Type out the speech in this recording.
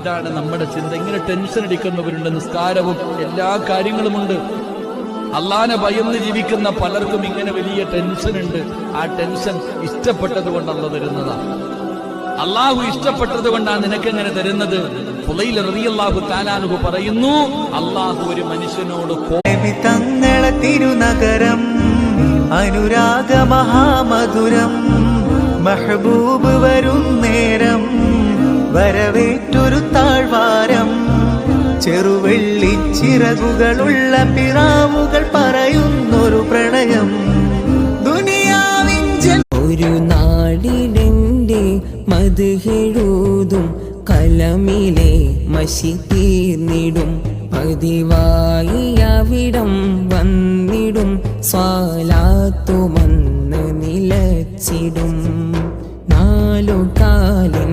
ഇതാണ് നമ്മുടെ ചിന്ത. ഇങ്ങനെ ടെൻഷൻ അടിക്കുന്നവരുണ്ട്. നിസ്കാരവും എല്ലാ കാര്യങ്ങളുമുണ്ട്. അള്ളാനെ ഭയന്ന് ജീവിക്കുന്ന പലർക്കും ഇങ്ങനെ വലിയ ടെൻഷൻ ഉണ്ട്. ആ ടെൻഷൻ ഇഷ്ടപ്പെട്ടത് കൊണ്ടല്ല തരുന്നതാണ്. അള്ളാഹു ഇഷ്ടപ്പെട്ടത് കൊണ്ടാണ് നിനക്കെങ്ങനെ തരുന്നത്. ഫുളൈൽ റളിയല്ലാഹു തആല അൻഹു പറയുന്നു, അള്ളാഹു ഒരു മനുഷ്യനോട് തങ്ങളെ തിരുനഗരം അനുരാഗ മഹാമധുരം മെഹബൂബ് വരും നേരം വരവേറ്റൊരു താഴ്വാരം ചെറുവെള്ളിച്ചിറകുകളുള്ള പിറാവുകൾ പറയുന്നൊരു പ്രണയം ദുനിയാവിൻ ഒരു നാടിലെന്റെ മദ്ഹെഴുതും കലമിലെ മഷി തീർന്നിടും പതിവായി അവിടം വന്നിടും സ്വലാത്തുമന്ന് നിലച്ചിടും നാലു കാലിൻ